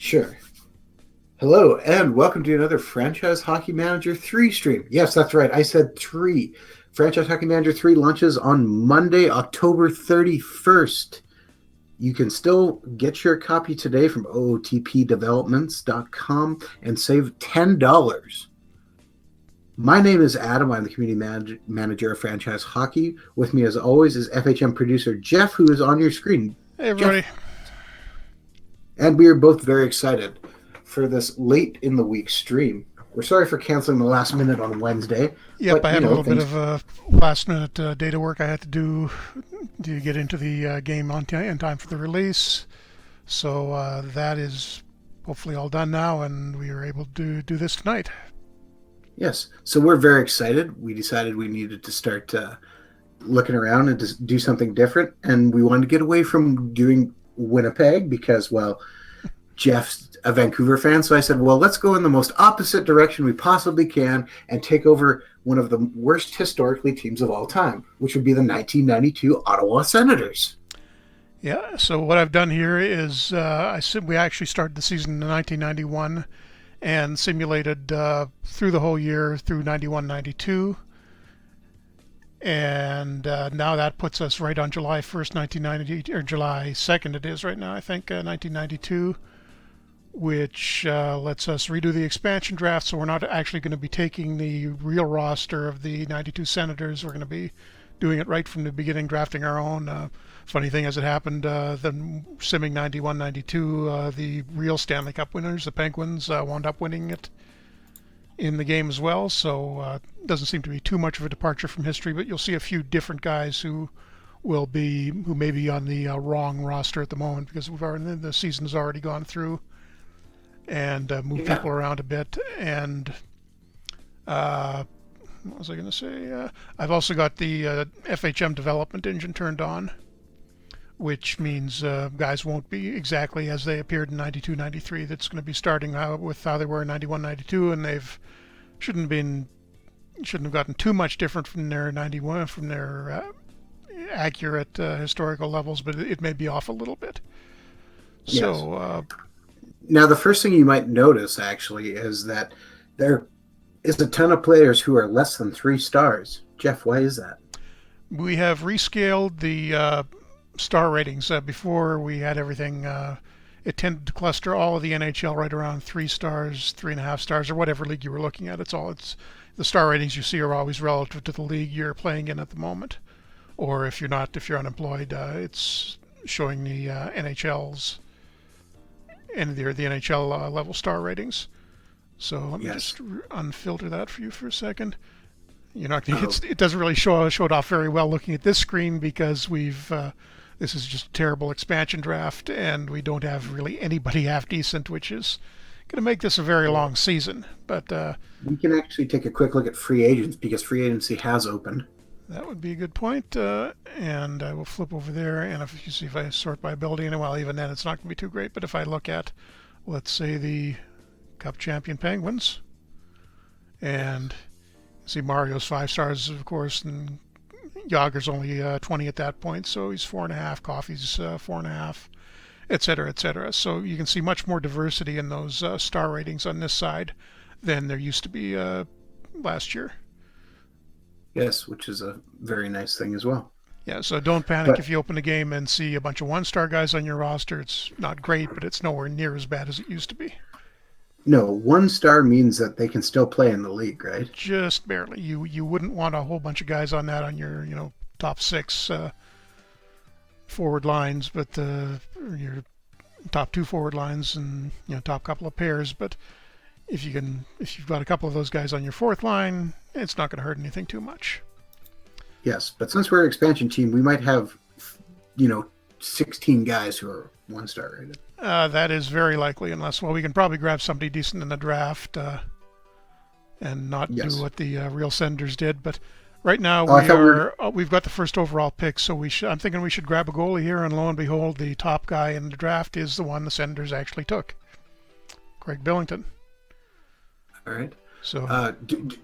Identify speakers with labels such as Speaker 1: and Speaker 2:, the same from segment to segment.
Speaker 1: Sure. Hello, and welcome to another Franchise Hockey Manager 3 stream. Yes, that's right. I said 3. Franchise Hockey Manager 3 launches on Monday, October 31st. You can still get your copy today from ootpdevelopments.com and save $10. My name is Adam. I'm the community manager of Franchise Hockey. With me, as always, is FHM producer Jeff, who is on your screen.
Speaker 2: Hey, everybody.
Speaker 1: Jeff, and we are both very excited for this late in the week stream. We're sorry for canceling the last minute on Wednesday.
Speaker 2: Yep,
Speaker 1: but,
Speaker 2: I had a little bit of last-minute data work I had to do to get into the game in time for the release. So that is hopefully all done now, and we are able to do this tonight.
Speaker 1: Yes, so we're very excited. We decided we needed to start looking around and to do something different, and we wanted to get away from doing Winnipeg because, well, Jeff's a Vancouver fan, so I said, well, let's go in the most opposite direction we possibly can and take over one of the worst historically teams of all time, which would be the 1992 Ottawa Senators.
Speaker 2: Yeah, so what I've done here is we actually started the season in 1991 and simulated through the whole year through 91-92. And now that puts us right on July 1st, 1990, or July 2nd it is right now, I think, 1992, which lets us redo the expansion draft. So we're not actually going to be taking the real roster of the 92 Senators. We're going to be doing it right from the beginning, drafting our own. Funny thing as it happened, the simming 91-92, the real Stanley Cup winners, the Penguins, wound up winning it in the game as well, so it doesn't seem to be too much of a departure from history, but you'll see a few different guys who may be on the wrong roster at the moment because the season has already gone through and moved people around a bit. And what was I going to say? I've also got the FHM development engine turned on, which means guys won't be exactly as they appeared in 92-93. That's going to be starting out with how they were in 91-92, and they've shouldn't have gotten too much different from their 91, from their accurate historical levels, but it may be off a little bit.
Speaker 1: Yes.
Speaker 2: So
Speaker 1: now the first thing you might notice actually is that there is a ton of players who are less than 3 stars. Jeff, why is that?
Speaker 2: We have rescaled the star ratings. Before we had everything, it tended to cluster all of the NHL right around 3 stars, 3.5 stars, or whatever league you were looking at. It's the star ratings you see are always relative to the league you're playing in at the moment, or if you're unemployed, it's showing the NHL's and the NHL level star ratings. So let me just unfilter that for you for a second. You're not. It doesn't really show it off very well looking at this screen because this is just a terrible expansion draft, and we don't have really anybody half decent, which is going to make this a very long season. But
Speaker 1: we can actually take a quick look at free agents because free agency has opened.
Speaker 2: That would be a good point. And I will flip over there, and if you see if I sort by ability, and well, even then it's not going to be too great. But if I look at, let's say, the Cup champion Penguins, and see Mario's 5 stars, of course, and Yager's only 20 at that point, so he's 4.5. Coffey's 4.5, etc., etc. So you can see much more diversity in those star ratings on this side than there used to be last year.
Speaker 1: Yes, which is a very nice thing as well.
Speaker 2: Yeah, so don't panic if you open the game and see a bunch of 1-star guys on your roster. It's not great, but it's nowhere near as bad as it used to be.
Speaker 1: No, 1 star means that they can still play in the league, right?
Speaker 2: Just barely. You wouldn't want a whole bunch of guys on that on your top 6 forward lines, but your top 2 forward lines and top couple of pairs. But if you've got a couple of those guys on your 4th line, it's not going to hurt anything too much.
Speaker 1: Yes, but since we're an expansion team, we might have 16 guys who are 1-star rated.
Speaker 2: That is very likely, unless we can probably grab somebody decent in the draft and not do what the real Senators did. But right now we've got the first overall pick, so I'm thinking we should grab a goalie here, and lo and behold, the top guy in the draft is the one the Senators actually took, Craig Billington.
Speaker 1: All right.
Speaker 2: So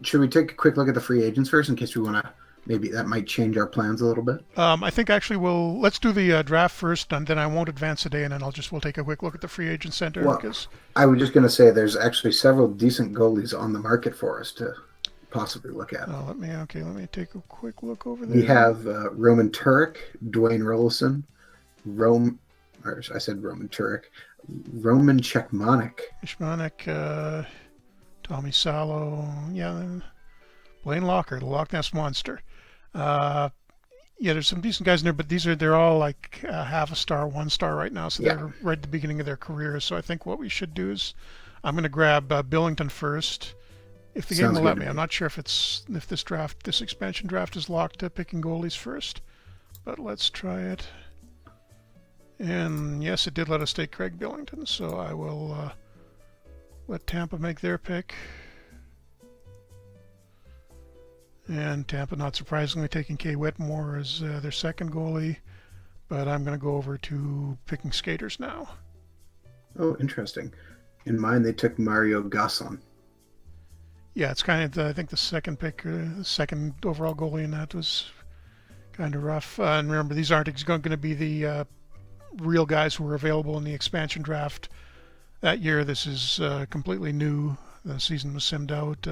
Speaker 1: should we take a quick look at the free agents first, in case we want to maybe that might change our plans a little bit.
Speaker 2: I think actually let's do the draft first, and then I won't advance today, and then we'll take a quick look at the free agent center
Speaker 1: Well,
Speaker 2: because
Speaker 1: I was just going to say there's actually several decent goalies on the market for us to possibly look at.
Speaker 2: let me take a quick look over
Speaker 1: We
Speaker 2: there.
Speaker 1: have Roman Turek, Dwayne Rollison, Rome, or I said Roman Turek, Roman Czechmanic.
Speaker 2: Ishmanek, Tommy Salo, yeah, Blaine Locker, the Loch Ness Monster. Uh, yeah, there's some decent guys in there, but they're all like half a star, 1 star right now, so
Speaker 1: Yeah,
Speaker 2: they're right at the beginning of their careers. So I think what we should do is I'm going to grab Billington first, if the game
Speaker 1: sounds
Speaker 2: will
Speaker 1: good
Speaker 2: let
Speaker 1: to
Speaker 2: me. I'm
Speaker 1: me.
Speaker 2: not sure if this expansion draft is locked to picking goalies first, but let's try it. And yes, it did let us take Craig Billington, so I will let Tampa make their pick. And Tampa, not surprisingly, taking Kay Whitmore as their second goalie. But I'm going to go over to picking skaters now.
Speaker 1: Oh, interesting. In mine, they took Mario Gasson.
Speaker 2: Yeah, it's kind of, I think the second pick, second overall goalie in that was kind of rough. And remember, these aren't going to be the real guys who were available in the expansion draft that year. This is completely new. The season was simmed out.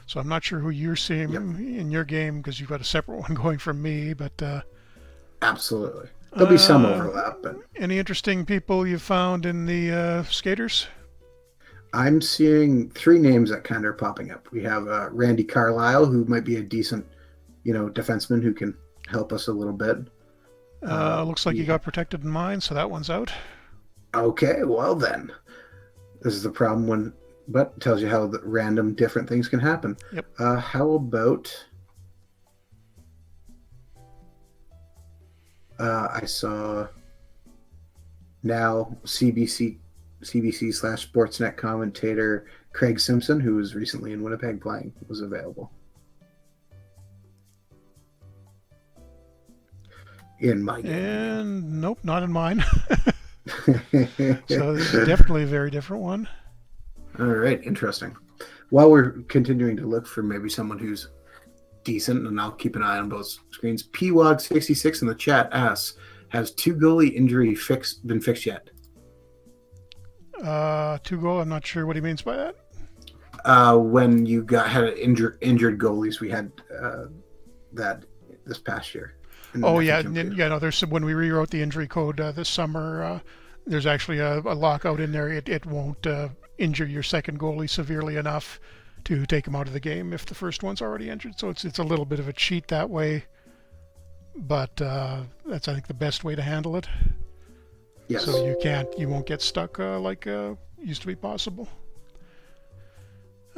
Speaker 2: So I'm not sure who you're seeing
Speaker 1: Yep,
Speaker 2: in your game because you've got a separate one going from me. But
Speaker 1: absolutely. There'll be some
Speaker 2: uh,
Speaker 1: overlap, but
Speaker 2: any interesting people you've found in the skaters?
Speaker 1: I'm seeing three names that kind of are popping up. We have Randy Carlisle, who might be a decent, defenseman who can help us a little bit.
Speaker 2: Looks like you got protected in mine, so that one's out.
Speaker 1: Okay, well then, this is the problem when, but it tells you how the random different things can happen.
Speaker 2: Yep.
Speaker 1: How about I saw now CBC/Sportsnet commentator Craig Simpson, who was recently in Winnipeg playing, was available. In my game,
Speaker 2: And nope, not in mine. So this is
Speaker 1: All
Speaker 2: definitely a very different one.
Speaker 1: right, interesting. While we're continuing to look for maybe someone who's decent, and I'll keep an eye on both screens. PWOG66 in the chat asks, has two goalie injury been fixed yet?
Speaker 2: 2 goal. I'm not sure what he means by that.
Speaker 1: When you had injured goalies, we had that this past year.
Speaker 2: Oh yeah, yeah. No, there's some, when we rewrote the injury code this summer. There's actually a lockout in there. It won't injure your second goalie severely enough to take him out of the game if the first one's already injured. So it's a little bit of a cheat that way, but that's I think the best way to handle it.
Speaker 1: Yes.
Speaker 2: So you won't get stuck like used to be possible.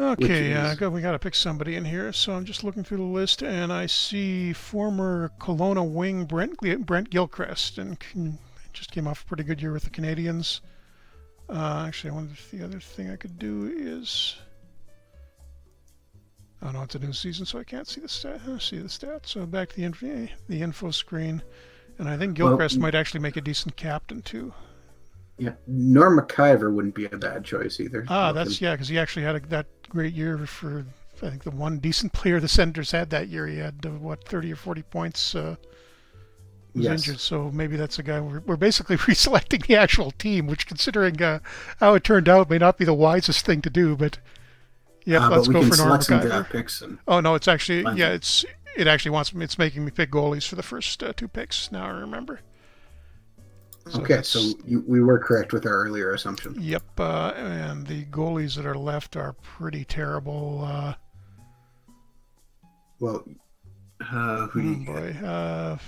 Speaker 2: Okay, we got to pick somebody in here. So I'm just looking through the list, and I see former Kelowna wing Brent Gilchrist, and just came off a pretty good year with the Canadians. Actually, I wonder if the other thing I could do is. Oh no, it's a new season, so I can't see the stats. So back to the info screen, and I think Gilchrist might actually make a decent captain too.
Speaker 1: Yeah, Norm McIver wouldn't be a bad choice either.
Speaker 2: Because he actually had that great year for I think the one decent player the Senators had that year. He had 30 or 40 points. Was injured, so maybe that's a guy. We're basically reselecting the actual team, which, considering how it turned out, may not be the wisest thing to do. But yeah, let's go for Norm McIver. Oh no, it's actually it's making me pick goalies for the first 2 picks. Now I remember.
Speaker 1: So we were correct with our earlier assumption.
Speaker 2: Yep, and the goalies that are left are pretty terrible.
Speaker 1: Who do you get?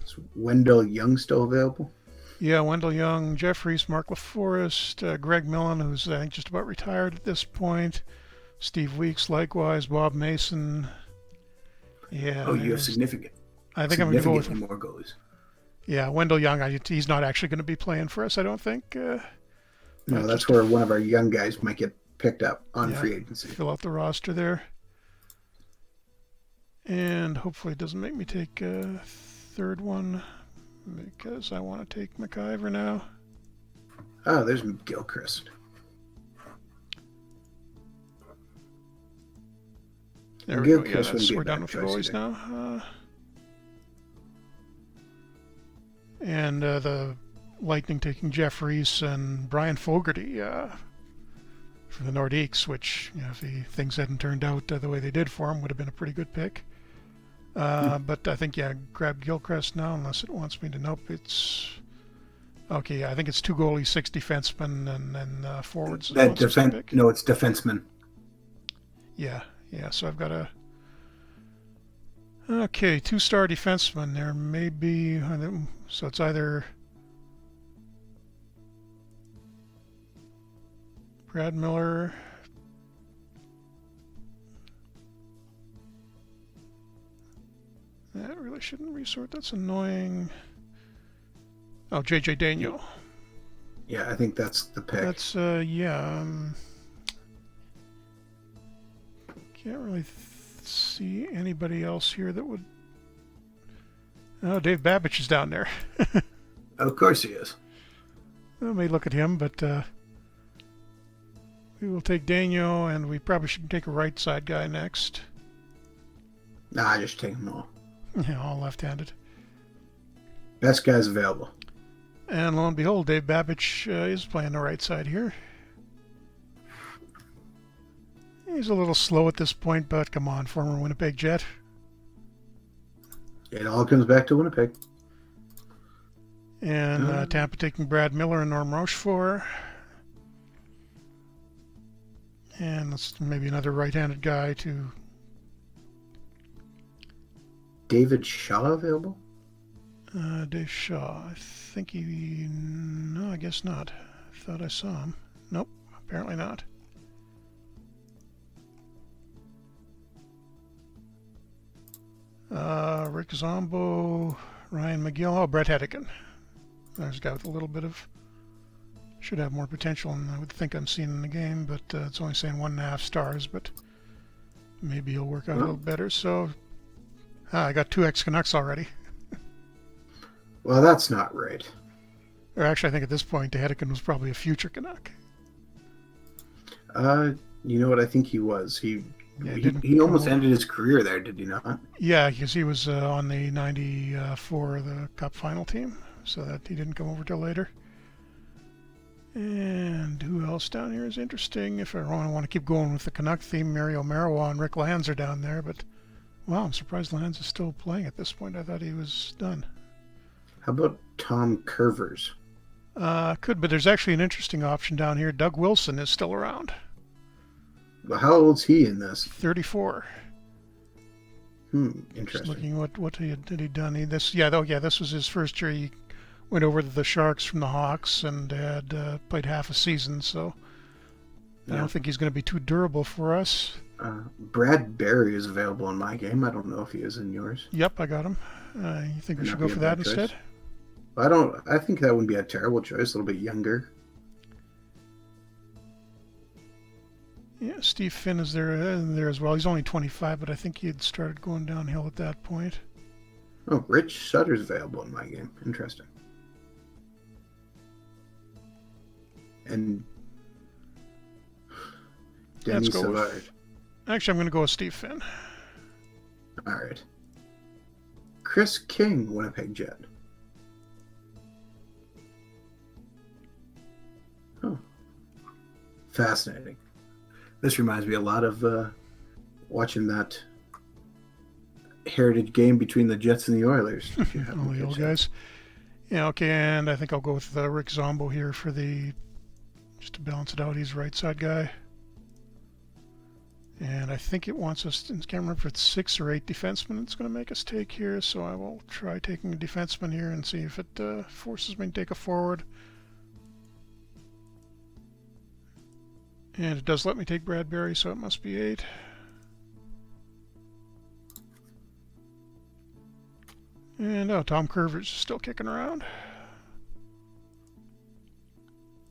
Speaker 1: Is Wendell Young still available?
Speaker 2: Yeah, Wendell Young, Jeffries, Mark LaForest, Greg Millen, who's I think just about retired at this point. Steve Weeks, likewise. Bob Mason. Yeah.
Speaker 1: Oh, you have significant.
Speaker 2: I think I'm going to go with
Speaker 1: more goalies.
Speaker 2: Yeah, Wendell Young. He's not actually going to be playing for us, I don't think.
Speaker 1: No, that's where one of our young guys might get picked up on free agency.
Speaker 2: Fill out the roster there. And hopefully it doesn't make me take a third one, because I want to take McIver now.
Speaker 1: Oh, there's Gilchrist.
Speaker 2: There we go. Yeah,
Speaker 1: Gilchrist wouldn't
Speaker 2: that's
Speaker 1: be a
Speaker 2: we're done
Speaker 1: bad
Speaker 2: with the
Speaker 1: choice
Speaker 2: goalies
Speaker 1: either.
Speaker 2: now. And the Lightning taking Jeff Reese and Brian Fogarty for the Nordiques, which, if things hadn't turned out the way they did for him, would have been a pretty good pick.
Speaker 1: Hmm.
Speaker 2: But I think, grab Gilchrist now, unless it wants me to. Nope, it's. Okay, I think it's 2 goalies, 6 defensemen, and then forwards it wants us to pick.
Speaker 1: No, it's defenseman.
Speaker 2: Yeah, yeah, so I've got a. Okay, 2-star defenseman. There may be. So it's either Brad Miller. That really shouldn't resort. That's annoying. Oh, J.J. Daniel.
Speaker 1: Yeah, I think that's the pick.
Speaker 2: That's, yeah. Can't really see anybody else here that would. Oh, Dave Babbage is down there.
Speaker 1: Of course he is.
Speaker 2: Let me look at him, but we will take Daniel, and we probably should take a right side guy next.
Speaker 1: Nah, I just take them all.
Speaker 2: Yeah, all left-handed.
Speaker 1: Best guys available.
Speaker 2: And lo and behold, Dave Babbage is playing the right side here. He's a little slow at this point, but come on, former Winnipeg Jet.
Speaker 1: It all comes back to Winnipeg.
Speaker 2: And Tampa taking Brad Miller and Norm Rochefort. And let's maybe another right-handed guy to.
Speaker 1: David Shaw available?
Speaker 2: Dave Shaw. I think he. No, I guess not. I thought I saw him. Nope, apparently not. Rick Zombo, Ryan McGill. Oh, Brett Hedican. There's a guy with a little bit of. Should have more potential than I would think I'm seeing in the game, but it's only saying 1.5 stars, but maybe he'll work out a little better. So, I got 2 ex-Canucks already.
Speaker 1: Well, that's not right.
Speaker 2: Or actually, I think at this point, Hedican was probably a future Canuck.
Speaker 1: You know what? I think he was. He
Speaker 2: didn't
Speaker 1: he almost
Speaker 2: come over.
Speaker 1: ended his career there, did he not?
Speaker 2: Yeah, because he was on the 94, the Cup final team, so that he didn't come over till later. And who else down here is interesting? If I want to keep going with the Canuck theme, Mario Marois and Rick Lanz are down there, but wow, I'm surprised Lanz is still playing at this point. I thought he was done.
Speaker 1: How about Tom Curvers?
Speaker 2: Could, but there's actually an interesting option down here. Doug Wilson is still around.
Speaker 1: Well, how old's he in this?
Speaker 2: 34.
Speaker 1: Interesting.
Speaker 2: Just looking what did he done? This was his first year. He went over to the Sharks from the Hawks and had played half a season, so I don't think he's going to be too durable for us.
Speaker 1: Brad Barry is available in my game. I don't know if he is in yours.
Speaker 2: Yep, I got him. You think we should go for that instead?
Speaker 1: I think that wouldn't be a terrible choice. A little bit younger.
Speaker 2: Yeah, Steve Finn is there as well. He's only 25, but I think he had started going downhill at that point.
Speaker 1: Oh, Rich Sutter's available in my game. Interesting. And Denny Savard.
Speaker 2: Actually, I'm going to go with Steve Finn.
Speaker 1: All right. Chris King, Winnipeg Jet. Oh. Fascinating. This reminds me a lot of watching that heritage game between the Jets and the Oilers.
Speaker 2: All the old guys. Yeah, okay, and I think I'll go with Rick Zombo here for just to balance it out. He's right side guy. And I think it wants us, I can't remember if it's 6 or 8 defensemen it's going to make us take here, so I will try taking a defenseman here and see if it forces me to take a forward. And it does let me take Bradbury, so it must be 8. And Tom Curvers is still kicking around.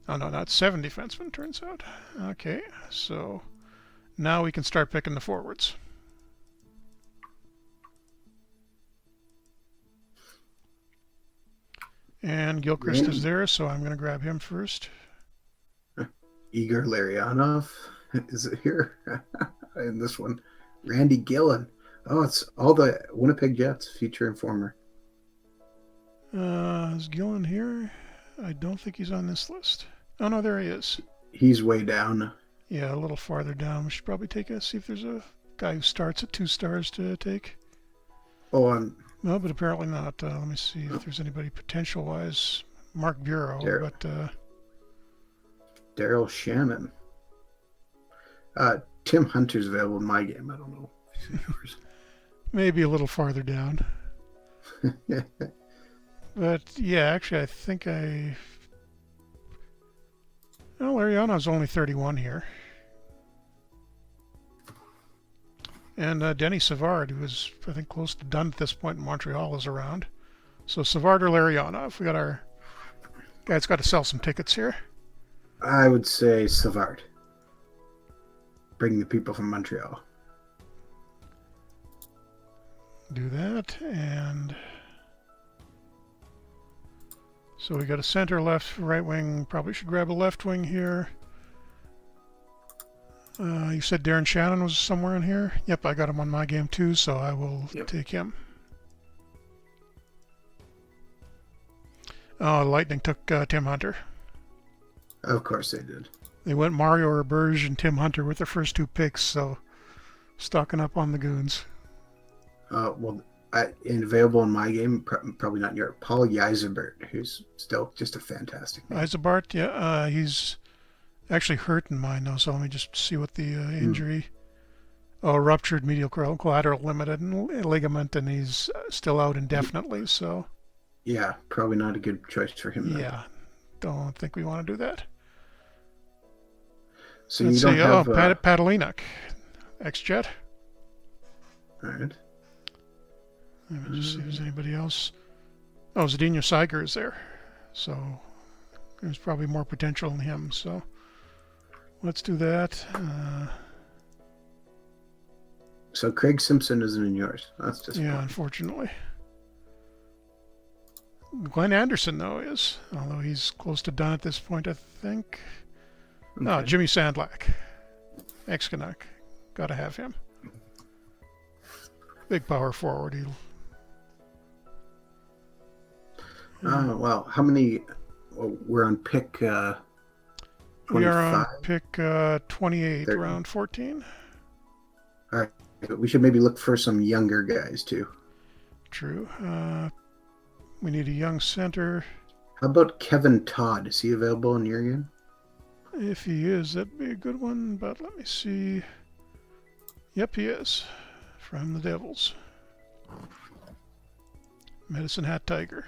Speaker 2: Oh no, not 7 defensemen, turns out. Okay, so now we can start picking the forwards. And Gilchrist is there, so I'm going to grab him first.
Speaker 1: Igor Larionov is here in this one. Randy Gillen. Oh, it's all the Winnipeg Jets, future and former.
Speaker 2: Is Gillen here? I don't think he's on this list. Oh no, there he is.
Speaker 1: He's way down.
Speaker 2: Yeah, a little farther down. We should probably see if there's a guy who starts at 2 stars to take.
Speaker 1: Oh, on
Speaker 2: No, but apparently not. Let me see if there's anybody potential-wise. Mark Bureau, but
Speaker 1: Daryl Shannon. Tim Hunter's available in my game. I don't know if he's in yours.
Speaker 2: maybe a little farther down. But yeah, actually, I think I. Well, Ariana's only 31 here. And Denny Savard, who is, I think, close to done at this point in Montreal, is around. So Savard or Lariana, we got our guy's got to sell some tickets here.
Speaker 1: I would say Savard. Bring the people from Montreal.
Speaker 2: Do that, and so we got a center, left, right wing. Probably should grab a left wing here. You said Darren Shannon was somewhere in here? Yep, I got him on my game too, so I will take him. Oh, Lightning took Tim Hunter.
Speaker 1: Of course they did.
Speaker 2: They went Mario Roberge and Tim Hunter with their first 2 picks, so stocking up on the goons.
Speaker 1: Well, available in my game, probably not in your Paul Yzerberg, who's still just a fantastic name.
Speaker 2: Yzerberg, yeah, he's actually hurt in mine now, so let me just see what the injury. Oh, ruptured medial collateral limited ligament, and he's still out indefinitely. So.
Speaker 1: Yeah, probably not a good choice for him. Then.
Speaker 2: Yeah, don't think we want to do that.
Speaker 1: So
Speaker 2: let's
Speaker 1: you don't
Speaker 2: see.
Speaker 1: have
Speaker 2: Patalinak, ex-Jet.
Speaker 1: All right.
Speaker 2: Let me just see if there's anybody else. Oh, Zdeno Siger is there, so there's probably more potential in him. So. Let's do that.
Speaker 1: So Craig Simpson isn't in yours. That's just
Speaker 2: unfortunately. Glenn Anderson, though, is. Although he's close to done at this point, I think. Okay. Oh, Jimmy Sandlak. Ex-Canuck. Got to have him. Big power forward.
Speaker 1: Well, how many... Well, we're on pick... 25.
Speaker 2: We are on pick 28, 30. Round 14.
Speaker 1: All right. We should maybe look for some younger guys, too.
Speaker 2: True. We need a young center.
Speaker 1: How about Kevin Todd? Is he available in your game?
Speaker 2: If he is, that'd be a good one, but let me see. Yep, he is. From the Devils. Medicine Hat Tiger.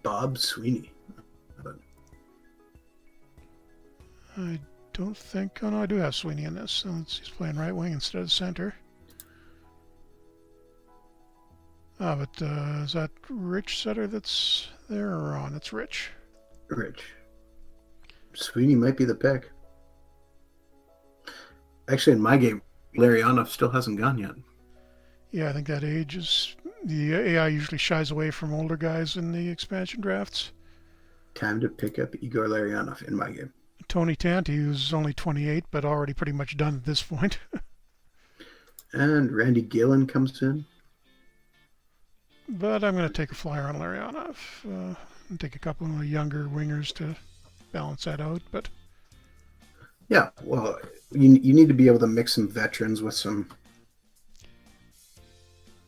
Speaker 1: Bob Sweeney.
Speaker 2: I don't think... Oh, no, I do have Sweeney in this. So he's playing right wing instead of center. Ah, but is that Rich Sutter that's there or Ron? It's Rich.
Speaker 1: Rich. Sweeney might be the pick. Actually, in my game, Larionov still hasn't gone yet.
Speaker 2: Yeah, I think that age is... The AI usually shies away from older guys in the expansion drafts.
Speaker 1: Time to pick up Igor Larionov in my game.
Speaker 2: Tony Tanti, who's only 28, but already pretty much done at this point.
Speaker 1: And Randy Gillen comes in.
Speaker 2: But I'm going to take a flyer on Larionov. And take a couple of younger wingers to balance that out. But
Speaker 1: yeah, well, you need to be able to mix some veterans with some...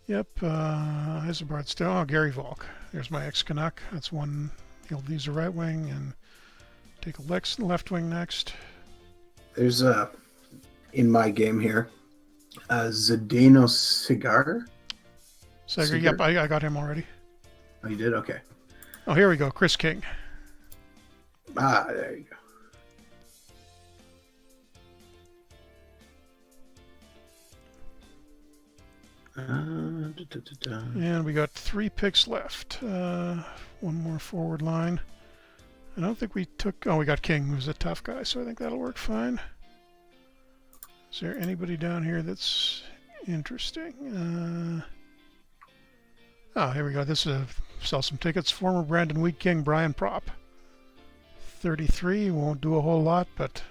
Speaker 2: Yep, Heisenbart still. Oh, Gary Volk. There's my ex-Canuck. That's one. He'll use a right wing and take a left wing next.
Speaker 1: There's in my game here, Zdeno Cigar.
Speaker 2: Cigar. Yep, I got him already.
Speaker 1: Oh, you did? Okay.
Speaker 2: Oh, here we go. Chris King.
Speaker 1: Ah, there you go.
Speaker 2: And we got 3 picks left. One more forward line. I don't think we took... Oh, we got King, who's a tough guy, so I think that'll work fine. Is there anybody down here that's interesting? Oh, here we go. This is sell some tickets. Former Brandon Wheat King, Brian Prop. 33, won't do a whole lot, but...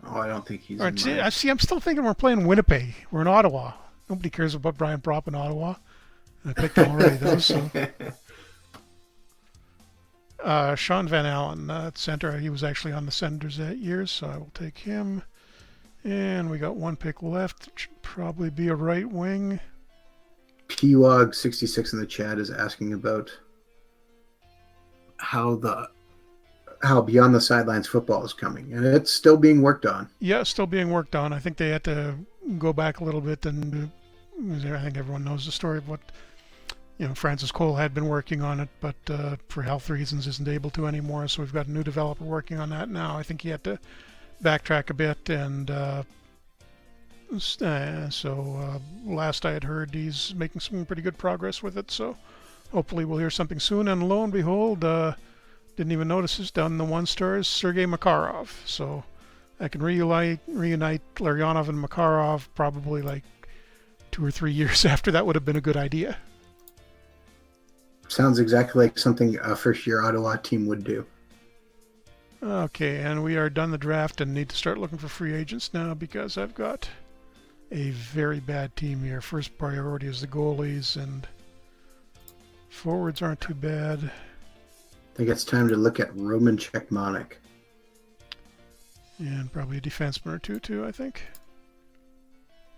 Speaker 1: Oh, I don't think he's
Speaker 2: All
Speaker 1: in
Speaker 2: right, see,
Speaker 1: mine.
Speaker 2: I'm still thinking we're playing Winnipeg. We're in Ottawa. Nobody cares about Brian Propp in Ottawa. I picked him already, though, so. Sean Van Allen, at center. He was actually on the Senators that year, so I will take him. And we got one pick left. It should probably be a right wing.
Speaker 1: PWOG66 in the chat is asking about how the how Beyond the Sidelines football is coming, and it's still being worked on.
Speaker 2: Yeah, still being worked on. I think they had to go back a little bit, and I think everyone knows the story of what Francis Cole had been working on it, but for health reasons isn't able to anymore. So we've got a new developer working on that now. I think he had to backtrack a bit, and so last I had heard, he's making some pretty good progress with it. So hopefully we'll hear something soon. And lo and behold, didn't even notice this down in the 1-stars, Sergei Makarov. So I can reunite Larionov and Makarov probably like 2 or 3 years after that would have been a good idea.
Speaker 1: Sounds exactly like something a first-year Ottawa team would do.
Speaker 2: Okay, and we are done the draft and need to start looking for free agents now because I've got a very bad team here. First priority is the goalies, and forwards aren't too bad.
Speaker 1: I think it's time to look at Roman Czechmanek.
Speaker 2: And probably a defenseman or two, too, I think.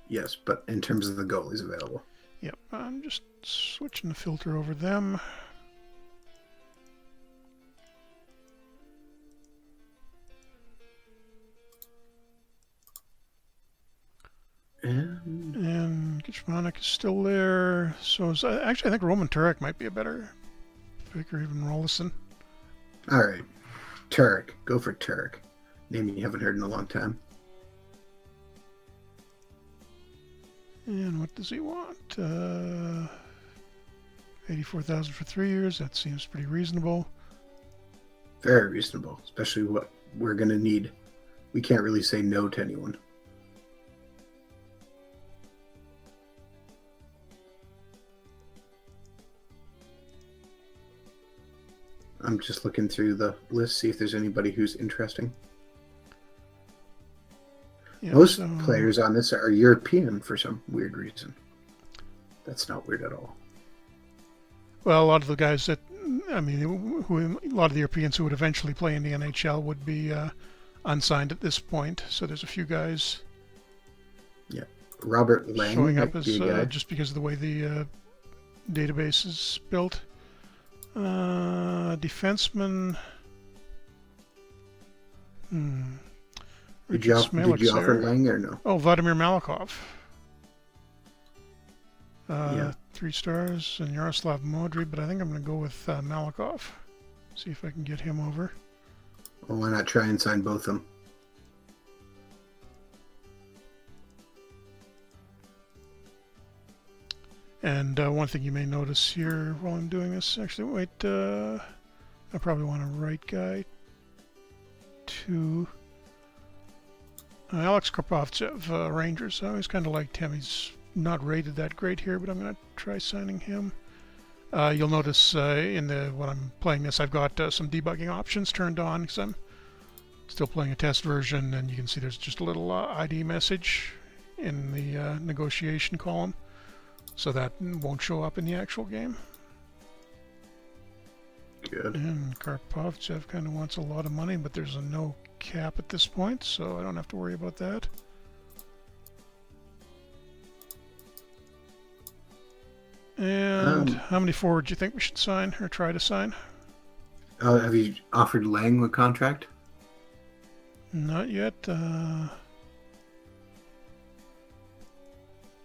Speaker 1: Yes, but in terms of the goalies available.
Speaker 2: Yep, I'm just switching the filter over them. And Gitchmanek is still there. So actually, I think Roman Turek might be a better pick, or even Rollison.
Speaker 1: All right. Turek. Go for Turek. Name you haven't heard in a long time.
Speaker 2: And what does he want? 84,000 for 3 years. That seems pretty reasonable.
Speaker 1: Very reasonable, especially what we're going to need. We can't really say no to anyone. I'm just looking through the list, see if there's anybody who's interesting. Yeah, most players on this are European for some weird reason. That's not weird at all.
Speaker 2: Well, a lot of the guys that, a lot of the Europeans who would eventually play in the NHL would be unsigned at this point. So there's a few guys.
Speaker 1: Yeah, Robert Lang
Speaker 2: showing up as just because of the way the database is built. Defenseman.
Speaker 1: Did you offer Lang or no?
Speaker 2: Oh, Vladimir Malikov.
Speaker 1: Yeah.
Speaker 2: 3 stars, and Yaroslav Modry, but I think I'm going to go with Malikov. See if I can get him over.
Speaker 1: Well, why not try and sign both of them?
Speaker 2: And one thing you may notice here while I'm doing this, actually, wait, I probably want a right guy to Alex Karpovtsev, Rangers. I always kind of liked him. He's not rated that great here, but I'm going to try signing him. You'll notice when I'm playing this, I've got some debugging options turned on because I'm still playing a test version, and you can see there's just a little ID message in the negotiation column. So that won't show up in the actual game.
Speaker 1: Good.
Speaker 2: And Karpovtsev kind of wants a lot of money, but there's a no cap at this point, so I don't have to worry about that. And how many forwards do you think we should sign or try to sign?
Speaker 1: Have you offered Lang a contract?
Speaker 2: Not yet.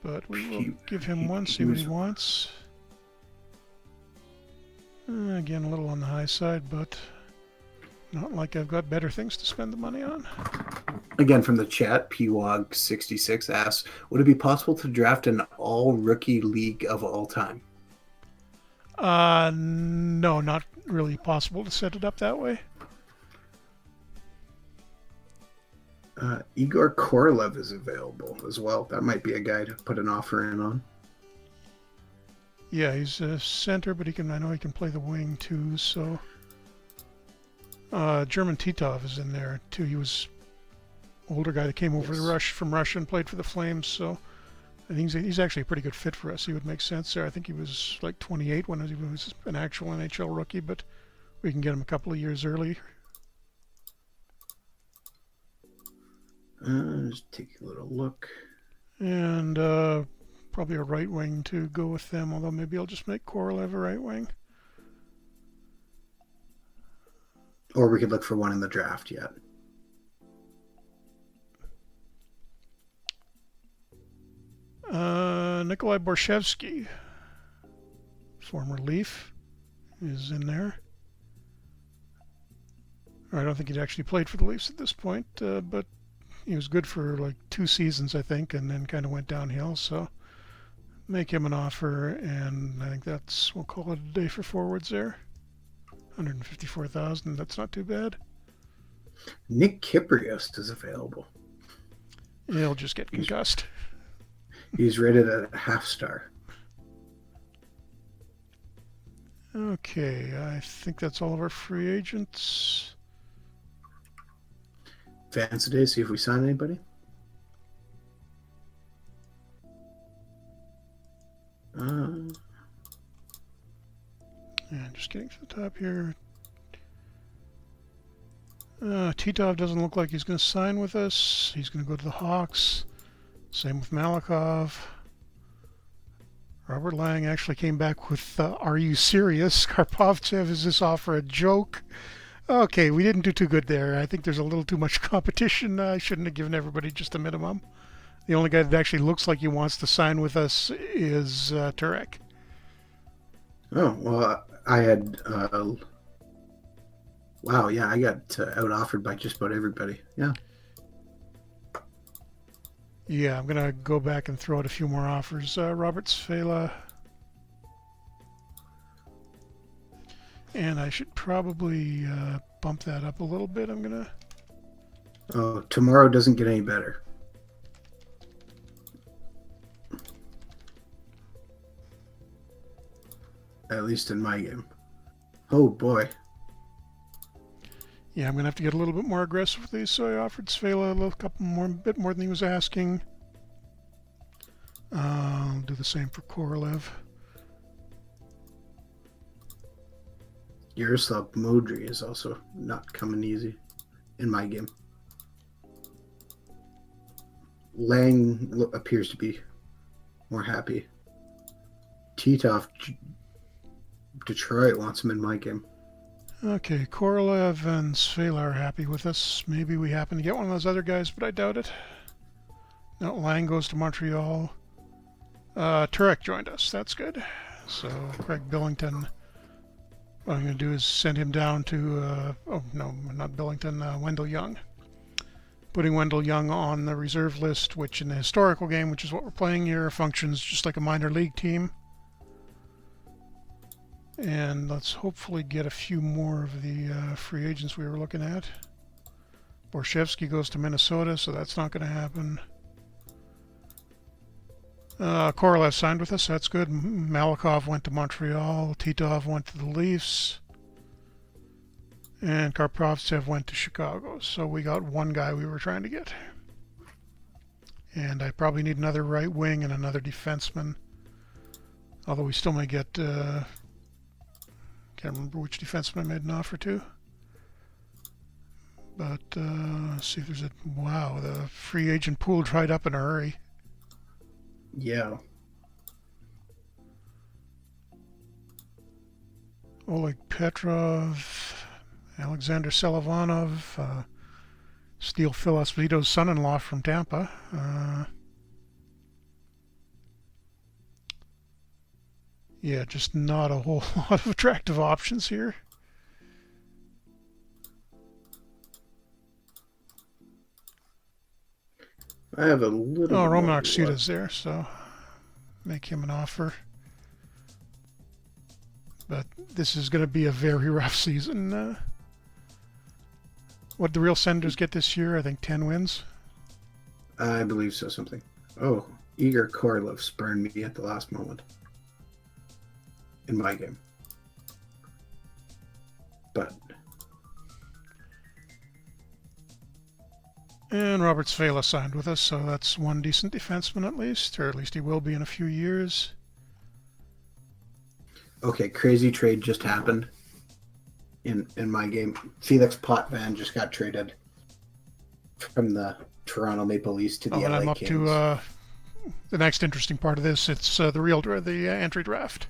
Speaker 2: But we will give him one, see what he wants. Again, a little on the high side, but not like I've got better things to spend the money on.
Speaker 1: Again, from the chat, PWOG66 asks, would it be possible to draft an all-rookie league of all time?
Speaker 2: No, not really possible to set it up that way.
Speaker 1: Igor Korolev is available as well. That might be a guy to put an offer in on.
Speaker 2: Yeah, he's a center, but I know he can play the wing too. So German Titov is in there too. He was older guy that came over to
Speaker 1: Yes.
Speaker 2: From Russia and played for the Flames. So I think he's actually a pretty good fit for us. He would make sense there. I think he was like 28 when he was an actual NHL rookie, but we can get him a couple of years early.
Speaker 1: Just take a little look.
Speaker 2: And probably a right wing to go with them, although maybe I'll just make Korolev a right wing.
Speaker 1: Or we could look for one in the draft yet.
Speaker 2: Nikolai Borshevsky, former Leaf, is in there. I don't think he'd actually played for the Leafs at this point, but he was good for like 2 seasons, I think, and then kind of went downhill. So make him an offer, and I think we'll call it a day for forwards there. 154,000. That's not too bad.
Speaker 1: Nick Kyprios is available.
Speaker 2: He'll just get concussed.
Speaker 1: He's rated at a half star.
Speaker 2: Okay, I think that's all of our free agents.
Speaker 1: Fans today, see if we sign anybody.
Speaker 2: And just getting to the top here. Titov doesn't look like he's going to sign with us. He's going to go to the Hawks. Same with Malikov. Robert Lang actually came back with, are you serious? Karpovtsev, is this offer a joke? Okay, we didn't do too good there. I think there's a little too much competition. I shouldn't have given everybody just a minimum. The only guy that actually looks like he wants to sign with us is Turek.
Speaker 1: Oh, well, I had... wow, yeah, I got out-offered by just about everybody. Yeah.
Speaker 2: Yeah, I'm going to go back and throw out a few more offers. Robert Sfela. And I should probably bump that up a little bit. I'm going to...
Speaker 1: Oh, tomorrow doesn't get any better. At least in my game. Oh, boy.
Speaker 2: Yeah, I'm going to have to get a little bit more aggressive with these. So I offered Svela a bit more than he was asking. I'll do the same for Korolev.
Speaker 1: Yaroslav Modry is also not coming easy in my game. Lang appears to be more happy. Titov, Detroit wants him in my game.
Speaker 2: Okay, Korolev and Svela are happy with us. Maybe we happen to get one of those other guys, but I doubt it. No, Lang goes to Montreal. Turek joined us. That's good. So Craig Billington. What I'm going to do is send him down to, oh no, not Billington, Wendell Young. Putting Wendell Young on the reserve list, which in the historical game, which is what we're playing here, functions just like a minor league team. And let's hopefully get a few more of the free agents we were looking at. Borshevsky goes to Minnesota, so that's not going to happen. Korolev signed with us, that's good. Malikov went to Montreal. Titov went to the Leafs. And Karpovtsev went to Chicago. So we got one guy we were trying to get. And I probably need another right wing and another defenseman. Although we still may get... can't remember which defenseman I made an offer to. But let's see if there's a... Wow, the free agent pool dried up in a hurry.
Speaker 1: Yeah.
Speaker 2: Oleg Petrov, Alexander Selivanov, Steel Phil Esposito's son-in-law from Tampa. Yeah, just not a whole lot of attractive options here.
Speaker 1: I have a little...
Speaker 2: Oh, Roman Oksuta's there, so make him an offer. But this is going to be a very rough season. What did the real Senators get this year? I think 10 wins.
Speaker 1: I believe so, something. Oh, Igor Korolev spurned me at the last moment. In my game. But
Speaker 2: And Robert Svela signed with us, so that's one decent defenseman at least, or at least he will be in a few years.
Speaker 1: Okay, crazy trade just happened in my game. Felix Potvin just got traded from the Toronto Maple Leafs to the
Speaker 2: Oh, and
Speaker 1: LA
Speaker 2: I'm up
Speaker 1: Kings.
Speaker 2: to the next interesting part of this. It's the entry draft.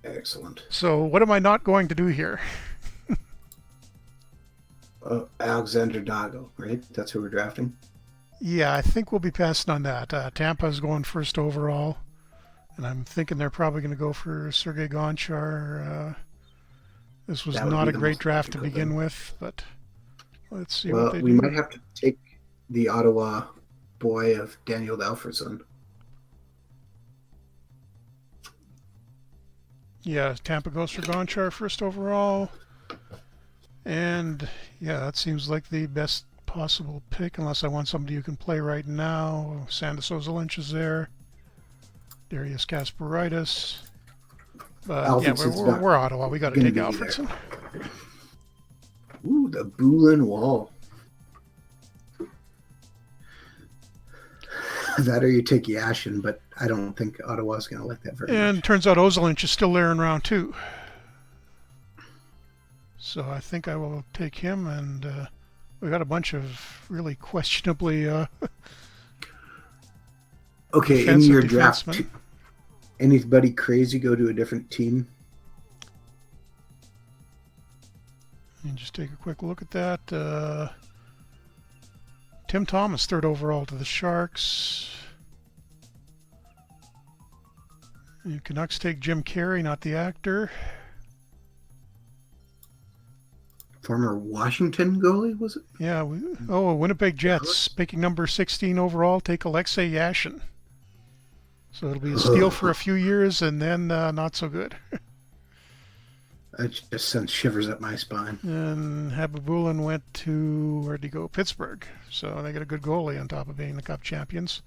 Speaker 1: Excellent.
Speaker 2: So what am I not going to do here?
Speaker 1: Alexander Dago, right? That's who we're drafting.
Speaker 2: Yeah, I think we'll be passing on that. Tampa's going first overall, and I'm thinking they're probably going to go for Sergei Gonchar. This was not a great draft to begin with, but let's see what they do.
Speaker 1: We might have to take the Ottawa boy of Daniel Alfredson.
Speaker 2: Yeah, Tampa goes for Gonchar first overall. And yeah, that seems like the best possible pick, unless I want somebody who can play right now. Sandis Ozolinsh is there. Darius Kasparaitis. But yeah, we're Ottawa. We got to take Alfredson.
Speaker 1: Ooh, the Boulin Wall. That or you take Yashin, but I don't think Ottawa's going to like that very much.
Speaker 2: And it turns out Ozolinsh is still there in round 2. So I think I will take him, and we got a bunch of really questionably
Speaker 1: okay, in your draft, anybody crazy go to a different team?
Speaker 2: And just take a quick look at that. Tim Thomas, 3rd overall to the Sharks. And Canucks take Jim Carey, not the actor.
Speaker 1: Former Washington goalie, was it?
Speaker 2: Yeah. Winnipeg Jets, picking number 16 overall, take Alexei Yashin. So it'll be a steal for a few years, and then not so good.
Speaker 1: That just sends shivers up my spine.
Speaker 2: And Habibulin went to, where'd he go? Pittsburgh. So they got a good goalie on top of being the Cup champions.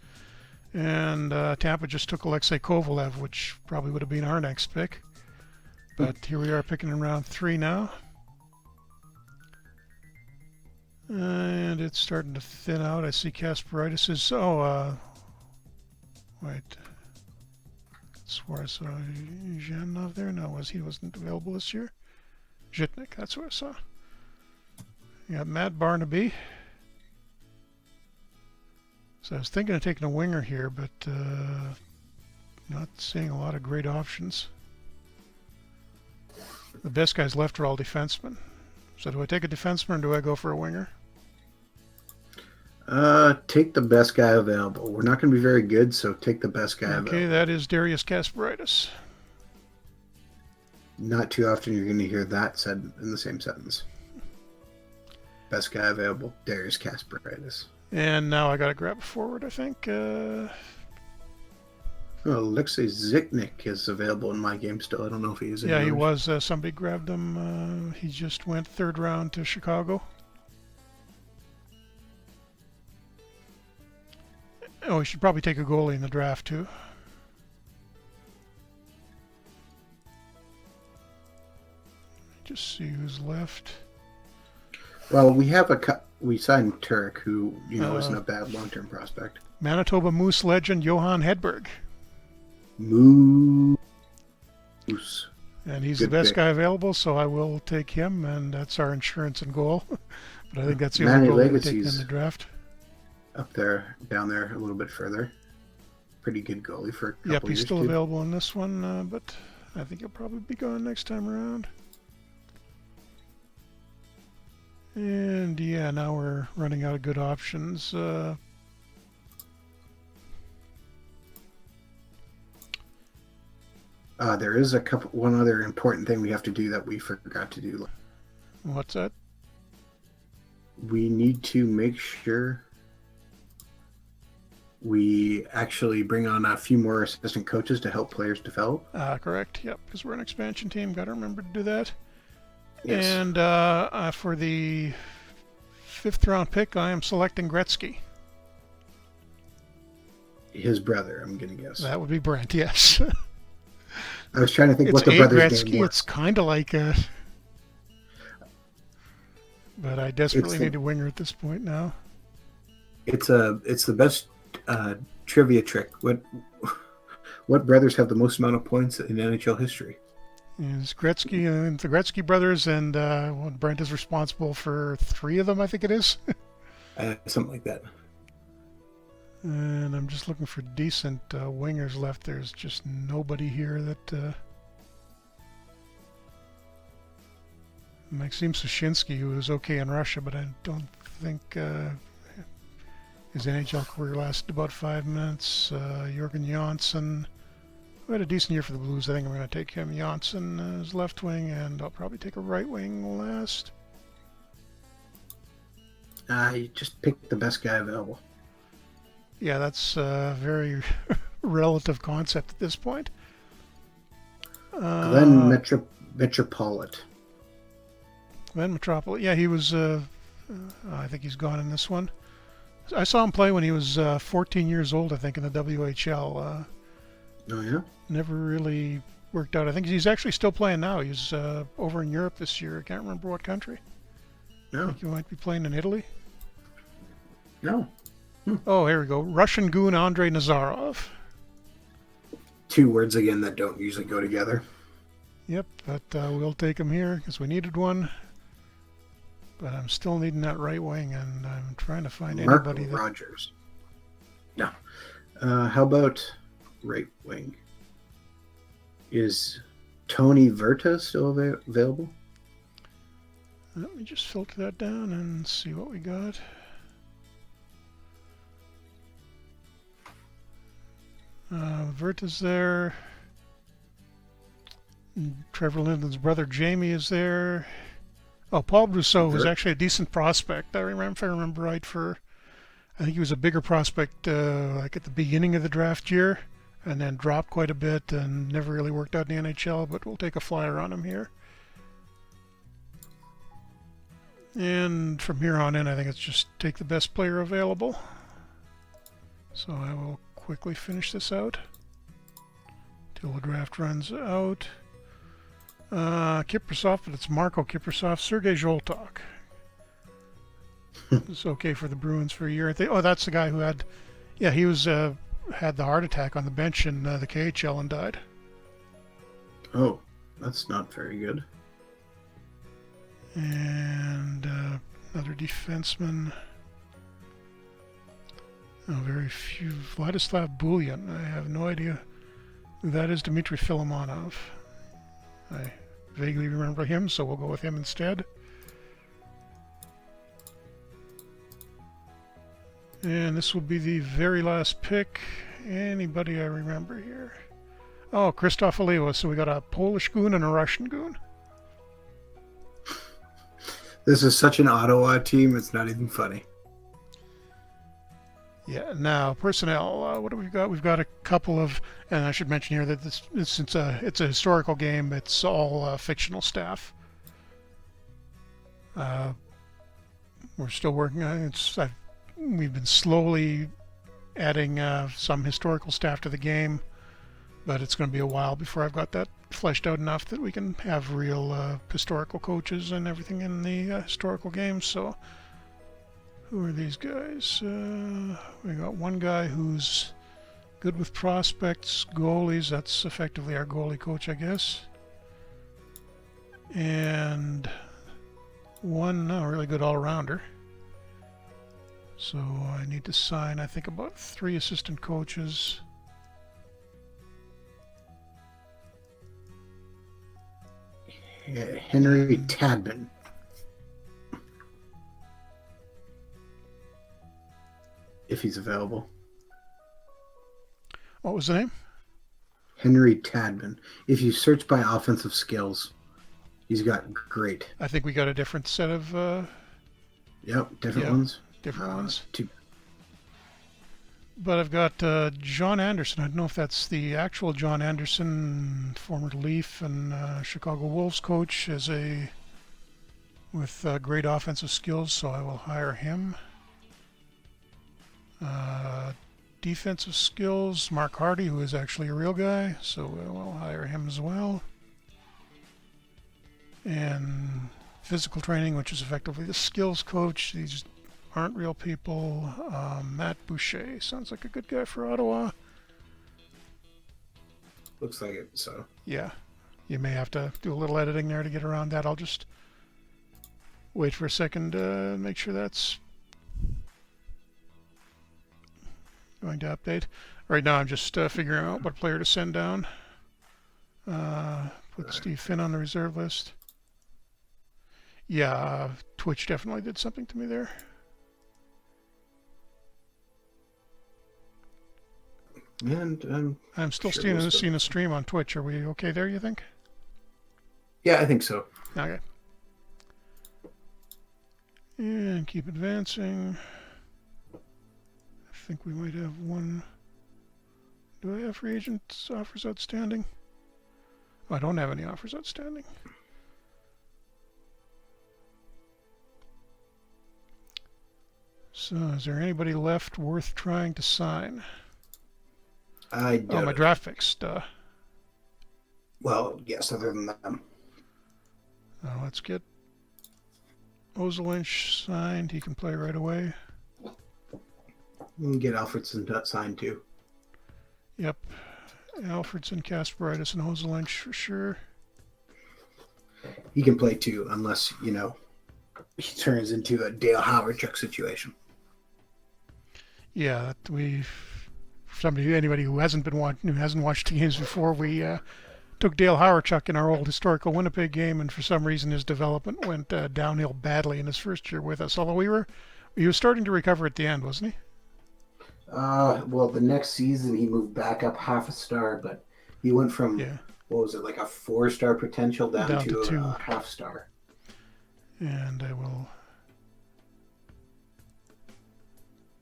Speaker 2: And Tampa just took Alexei Kovalev, which probably would have been our next pick. But here we are picking in round 3 now. And it's starting to thin out. I see Kasparaitis is... wait. I swore I saw Zhanov there. No, he wasn't available this year. Zhitnik, that's what I saw. You got Matt Barnaby. So I was thinking of taking a winger here, but not seeing a lot of great options. The best guys left are all defensemen. So do I take a defenseman or do I go for a winger?
Speaker 1: Take the best guy available. We're not going to be very good, so take the best guy available.
Speaker 2: Okay, that is Darius Kasparaitis.
Speaker 1: Not too often you're going to hear that said in the same sentence. Best guy available, Darius Kasparaitis.
Speaker 2: And now I got to grab a forward, I think.
Speaker 1: Alexei Zhitnik is available in my game still. I don't know if he is.
Speaker 2: Yeah, he was. Somebody grabbed him. He just went 3rd round to Chicago. Oh, we should probably take a goalie in the draft, too. Just see who's left.
Speaker 1: Well, we signed Turek, who isn't a bad long-term prospect.
Speaker 2: Manitoba Moose legend Johan Hedberg.
Speaker 1: Moose.
Speaker 2: And he's the best guy available, so I will take him, and that's our insurance and goal. But I think that's the only goal we take in the draft.
Speaker 1: Up there, down there, a little bit further. Pretty good goalie for a couple
Speaker 2: Yep, he's
Speaker 1: years
Speaker 2: still
Speaker 1: too.
Speaker 2: available in this one, but I think he'll probably be gone next time around. And yeah, now we're running out of good options.
Speaker 1: There is one other important thing we have to do that we forgot to do.
Speaker 2: What's that?
Speaker 1: We need to make sure we actually bring on a few more assistant coaches to help players develop.
Speaker 2: Correct. Yep, because we're an expansion team. Got to remember to do that.
Speaker 1: Yes.
Speaker 2: And for the 5th round pick, I am selecting Gretzky.
Speaker 1: His brother, I'm going to guess.
Speaker 2: That would be Brent, yes.
Speaker 1: I was trying to think what the brother's name was.
Speaker 2: It's kind of like a... But I desperately need a winger at this point now.
Speaker 1: it's the best uh, trivia trick. What brothers have the most amount of points in NHL history?
Speaker 2: It's Gretzky and the Gretzky brothers, and Brent is responsible for three of them, I think it is.
Speaker 1: Something like that.
Speaker 2: And I'm just looking for decent wingers left. There's just nobody here that. Maxim Sushinsky, who was okay in Russia, but I don't think his NHL career lasted about 5 minutes. Jürgen Janssen, who had a decent year for the Blues. I think I'm going to take him. Janssen as left wing, and I'll probably take a right wing last.
Speaker 1: You just pick the best guy available.
Speaker 2: Yeah, that's a very relative concept at this point.
Speaker 1: Glenn Metropolit.
Speaker 2: Glenn Metropolis. Yeah, he was. I think he's gone in this one. I saw him play when he was 14 years old, I think, in the WHL.
Speaker 1: Oh, yeah?
Speaker 2: Never really worked out. I think he's actually still playing now. He's over in Europe this year. I can't remember what country.
Speaker 1: No.
Speaker 2: I think he might be playing in Italy.
Speaker 1: No.
Speaker 2: Oh, here we go. Russian goon Andrei Nazarov.
Speaker 1: Two words again that don't usually go together.
Speaker 2: Yep, but we'll take him here because we needed one. But I'm still needing that right wing, and I'm trying to find anybody that...
Speaker 1: Rogers. No. How about right wing? Is Tony Verta still available?
Speaker 2: Let me just filter that down and see what we got. Verta's there. Trevor Linden's brother Jamie is there. Oh, Paul Brousseau was actually a decent prospect. I remember, if I remember right, I think he was a bigger prospect like at the beginning of the draft year, and then dropped quite a bit and never really worked out in the NHL, but we'll take a flyer on him here. And from here on in, I think it's just take the best player available. So I will quickly finish this out till the draft runs out. Kiprasov, but it's Marco Kiprasov. Sergei Zholtok. It's okay for the Bruins for a year. Oh, that's the guy who had, yeah, he was had the heart attack on the bench in the KHL and died.
Speaker 1: Oh, that's not very good.
Speaker 2: And another defenseman. Oh, very few. Vladislav Bulyan. I have no idea who that is. Dmitry Filimonov. I vaguely remember him, so we'll go with him instead. And this will be the very last pick. Anybody I remember here? Oh, Krzysztof Oliwa. So we got a Polish goon and a Russian goon.
Speaker 1: This is such an Ottawa team, it's not even funny.
Speaker 2: Yeah, now personnel, what do we got? We've got a couple of, and I should mention here that since it's a historical game, it's all fictional staff. We're still working on it. We've been slowly adding some historical staff to the game, but it's going to be a while before I've got that fleshed out enough that we can have real historical coaches and everything in the historical games. So who are these guys? We got one guy who's good with prospects, goalies. That's effectively our goalie coach, I guess. And one really good all-rounder. So I need to sign, I think, about 3 assistant coaches.
Speaker 1: Henry Tadman. If he's available.
Speaker 2: What was the name?
Speaker 1: Henry Tadman. If you search by offensive skills, he's got great.
Speaker 2: I think we got a different set of...
Speaker 1: different ones.
Speaker 2: Different ones.
Speaker 1: Two.
Speaker 2: But I've got John Anderson. I don't know if that's the actual John Anderson, former Leaf and Chicago Wolves coach, with great offensive skills, so I will hire him. Defensive skills, Mark Hardy, who is actually a real guy, so we'll hire him as well. And physical training, which is effectively the skills coach. These aren't real people. Matt Boucher sounds like a good guy for Ottawa.
Speaker 1: Looks like it. So
Speaker 2: Yeah, you may have to do a little editing there to get around that. I'll just wait for a second to make sure that's going to update. Right now I'm just figuring out what player to send down. Put Steve Finn on the reserve list. Yeah, Twitch definitely did something to me there.
Speaker 1: and
Speaker 2: I'm still
Speaker 1: sure
Speaker 2: seeing a stream on Twitch. Are we okay there, you think?
Speaker 1: Yeah, I think so.
Speaker 2: Okay. And keep advancing. I think we might have one. Do I have free agent offers outstanding? Oh, I don't have any offers outstanding. So, is there anybody left worth trying to sign?
Speaker 1: I
Speaker 2: Oh,
Speaker 1: doubt
Speaker 2: my
Speaker 1: it.
Speaker 2: draft picks.
Speaker 1: Well, yes, other than them.
Speaker 2: Let's get Ozelinch signed. He can play right away.
Speaker 1: We can get Alfredson signed too.
Speaker 2: Yep. Alfredson, Kasperitis, and Ozelinch for sure.
Speaker 1: He can play too, unless, he turns into a Dale Howard-Chuck situation.
Speaker 2: Yeah, anybody who hasn't watched the games before, we took Dale Howard-Chuck in our old historical Winnipeg game, and for some reason his development went downhill badly in his first year with us. Although he was starting to recover at the end, wasn't he?
Speaker 1: Well, the next season he moved back up half a star, but he went from,
Speaker 2: Yeah,
Speaker 1: what was it, like a 4-star potential down
Speaker 2: down to
Speaker 1: to
Speaker 2: 2.
Speaker 1: a half star.
Speaker 2: And I will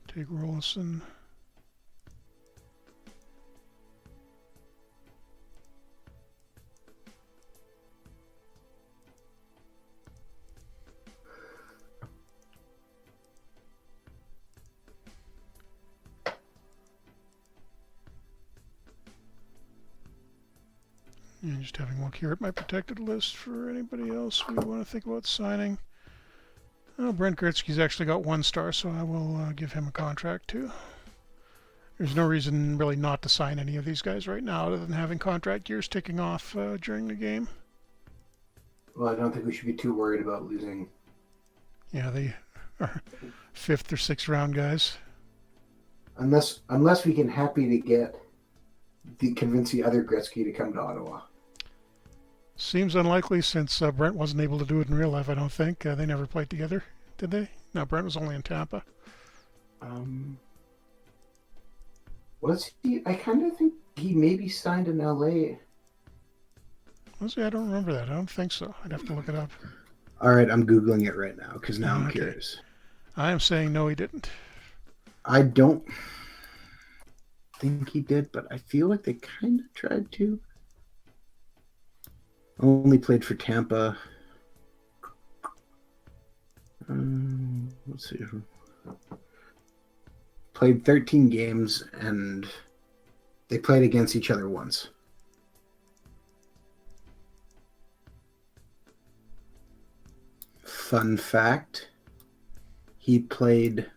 Speaker 2: take Rollison. And just having a look here at my protected list for anybody else we want to think about signing. Oh, Brent Gretzky's actually got 1 star, so I will give him a contract too. There's no reason really not to sign any of these guys right now other than having contract years ticking off during the game.
Speaker 1: Well, I don't think we should be too worried about losing.
Speaker 2: Yeah, they are 5th or 6th round guys.
Speaker 1: Unless we can convince the other Gretzky to come to Ottawa.
Speaker 2: Seems unlikely since Brent wasn't able to do it in real life, I don't think. They never played together, did they? No, Brent was only in Tampa.
Speaker 1: Was he? I kind of think he maybe signed in LA.
Speaker 2: Was he? I don't remember that. I don't think so. I'd have to look it up.
Speaker 1: All right, I'm Googling it right now because now I'm curious.
Speaker 2: I am saying no, he didn't.
Speaker 1: I don't think he did, but I feel like they kind of tried to. Only played for Tampa. Let's see. Played 13 games, and they played against each other once. Fun fact, he played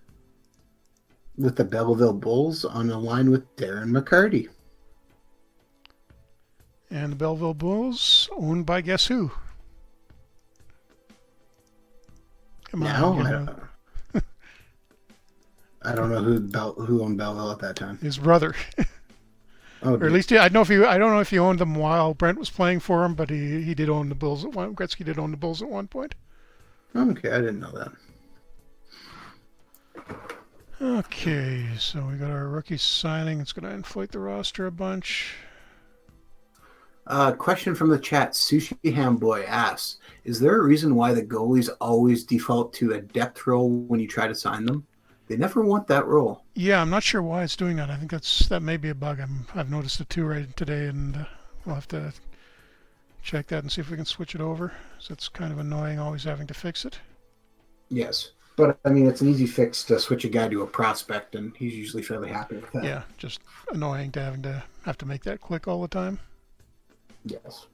Speaker 1: with the Belleville Bulls on a line with Darren McCarty.
Speaker 2: And the Belleville Bulls, owned by guess who? Come on.
Speaker 1: I don't know who owned Belleville at that time.
Speaker 2: His brother.
Speaker 1: Oh,
Speaker 2: or at least I don't know if he owned them while Brent was playing for him, but he did own the Bulls at one. Gretzky did own the Bulls at one point.
Speaker 1: Okay, I didn't know that.
Speaker 2: Okay, so we got our rookie signing. It's going to inflate the roster a bunch.
Speaker 1: Question from the chat. Sushi Ham Boy asks, is there a reason why the goalies always default to a depth role when you try to sign them? They never want that role.
Speaker 2: Yeah, I'm not sure why it's doing that. I think that may be a bug. I've noticed it too right today, and we'll have to check that and see if we can switch it over. So it's kind of annoying always having to fix it.
Speaker 1: Yes, but I mean, it's an easy fix to switch a guy to a prospect, and he's usually fairly happy with that.
Speaker 2: Yeah, just annoying to have to make that click all the time.
Speaker 1: Yes.